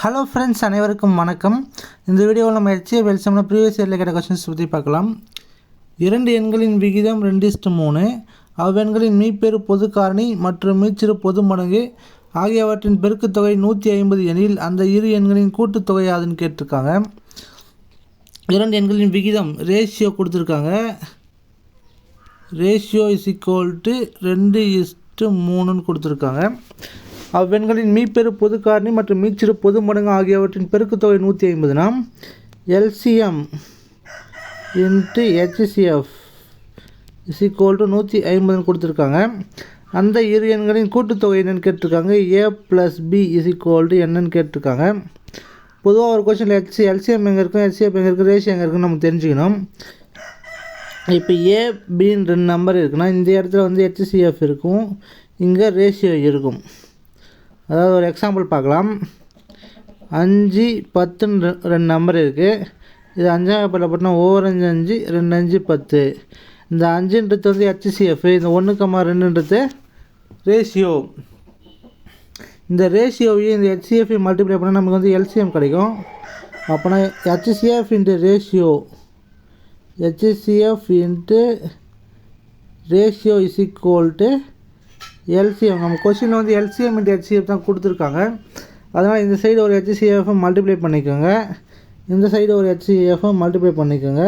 Hello friends, அனைவருக்கும் வணக்கம். இந்த வீடியோவில் நம்ம HCF எல்சிஎம்ல ப்ரீவியஸ் இயரில் கேட்ட கொஸ்டின்ஸ் பற்றி பார்க்கலாம். 2 எண்களின் விகிதம் 2:3, அவ்வெண்களின் மீப்பெரு பொது காரணி மற்றும் மீச்சிறு பொது மடங்கு ஆகியவற்றின் பெருக்குத்தொகை 150 எனில் அந்த இரு எண்களின் கூட்டுத்தொகை யாதுன்னு கேட்டிருக்காங்க. 2 எண்களின் விகிதம் ரேஷியோ கொடுத்துருக்காங்க. ரேஷியோ இஸ் ஈக்குவல் டு 2:3ன்னு கொடுத்துருக்காங்க. அவ்வெண்களின் மீப்பெரு பொது காரணி மற்றும் மீச்சிறு பொது மடங்கு ஆகியவற்றின் பெருக்குத்தொகை 150 LCM into HCF is equal to 150 கொடுத்துருக்காங்க. அந்த இரு எண்களின் கூட்டுத்தொகை என்னென்னு கேட்டிருக்காங்க. A+B இஸ் ஈக்குவல் டு என்னன்னு கேட்டிருக்காங்க. பொதுவாக ஒரு கொஸ்டினில் எல்சிஎம் எங்கே இருக்கும், HCF எங்கே இருக்குது, ரேஷியோ எங்கே இருக்குன்னு நம்ம தெரிஞ்சுக்கணும். இப்போ ABன்னு 2 நம்பர் இருக்குன்னா இந்த இடத்துல வந்து HCF இருக்கும், இங்கே ரேஷியோ இருக்கும். அதாவது ஒரு எக்ஸாம்பிள் பார்க்கலாம். 5, 10ன்னு 2 நம்பர் இருக்குது. இது 5ஆம் பேப்பரில் போட்டோம்னா 5 5 2 5 10. இந்த 5ன்றது வந்து HCF, இந்த 1,2ன்றது ரேஷியோ. இந்த ரேஷியோவையும் இந்த HCF மல்டிப்ளை பண்ணால் நமக்கு வந்து LCM கிடைக்கும். அப்போனா HCF into ratio, HCF into ratio is equal to LCM. நம்ம கொஸ்டினில் வந்து LCM இன்ட்டு HCF தான் கொடுத்துருக்காங்க. அதனால் இந்த சைடு ஒரு HCF மல்டிப்ளை பண்ணிக்கோங்க, இந்த சைடு ஒரு HCF மல்டிப்ளை பண்ணிக்கோங்க.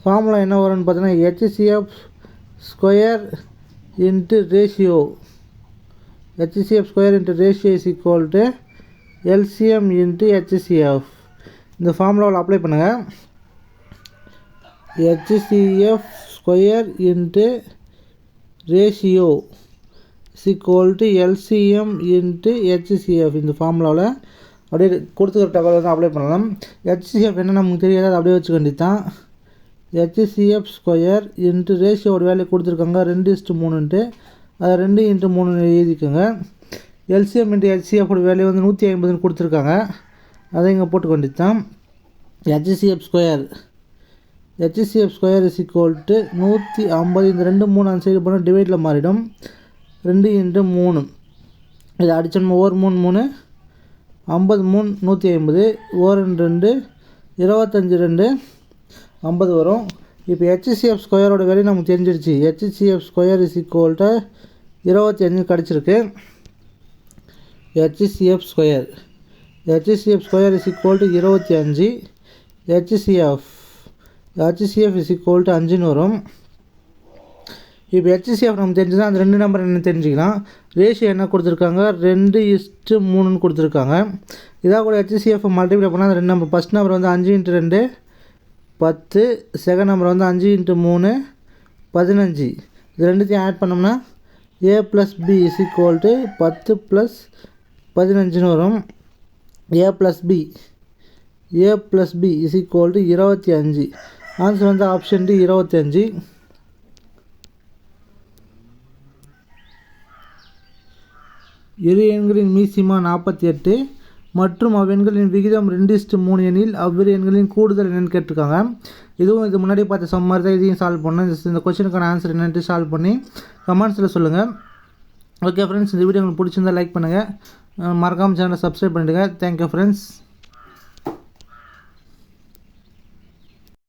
ஃபார்முலா என்ன வரும்னு பார்த்தீங்கன்னா HCF square into ratio, HCF square into ratio is equal to LCM into HCF. இந்த ஃபார்முலாவில் அப்ளை பண்ணுங்கள். HCF square into ratio is equal to LCM into HCF. இந்த ஃபார்முலாவில் அப்படியே கொடுத்துக்கிற தகவல் வந்து அப்ளை பண்ணலாம். HCF என்ன நமக்கு தெரியாது, அதை அப்படியே வச்சுக்க வேண்டியது தான். HCF ஸ்கொயர் இன்ட்டு ரேஷியோட வேல்யூ கொடுத்துருக்காங்க 2:3ன்ட்டு, அதை 2:3 எழுதிக்கோங்க. LCM இன்ட்டு HCF வேல்யூ வந்து 150ன்னு கொடுத்துருக்காங்க, அதை இங்கே போட்டுக்க வேண்டியது தான். HCF square is equal to 150. இந்த 2 3 அந்த சைடு போனால் டிவைடில் மாறிடும். 2×3 இது அடிச்சோம். 1 3 3 50 3 150, 1 2 25 2 50 வரும். இப்போ HCF ஸ்கொயரோட வேல்யூ நமக்கு தெரிஞ்சிருச்சு. HCF square is equal to 25 கிடச்சிருக்கு. HCF square is equal to 25. HCF is equal to 5ன்னு வரும். இப்போ HCF நம்ம தெரிஞ்சுதான் அந்த 2 நம்பர் என்ன தெரிஞ்சுக்கலாம். ரேஷியோ என்ன கொடுத்துருக்காங்க, 2:3ன்னு கொடுத்துருக்காங்க. இதாக கூட HCF மல்டிப்ளை பண்ணால் அந்த 2 நம்பர், ஃபஸ்ட் நம்பர் வந்து 5×2 10, செகண்ட் நம்பர் வந்து 5×3 15. இது ரெண்டுத்தையும் ஆட் பண்ணோம்னா A+B இஸ் ஈக்குவல் டு 10 + 15ன்னு வரும். A+B is equal to 25. Answer வந்து ஆப்ஷன் டி 25. இரு எண்களின் மீசிமா 48 மற்றும் அவ்வெண்களின் விகிதம் 2:3 எனில் அவ்விரு எண்களின் கூடுதல் என்னென்னு கேட்டிருக்காங்க. இதுவும் இது முன்னாடி பார்த்த சம் மாதிரி தான், இதையும் சால்வ் பண்ணணும். இந்த கொஸ்டினுக்கான ஆன்சர் என்னென்ட்டு சால்வ் பண்ணி கமெண்ட்ஸில் சொல்லுங்கள். ஓகே ஃப்ரெண்ட்ஸ், இந்த வீடியோ உங்களுக்கு பிடிச்சிருந்தால் லைக் பண்ணுங்கள், மறக்காமல் சேனலை சப்ஸ்கிரைப் பண்ணிவிடுங்க. Thank you friends.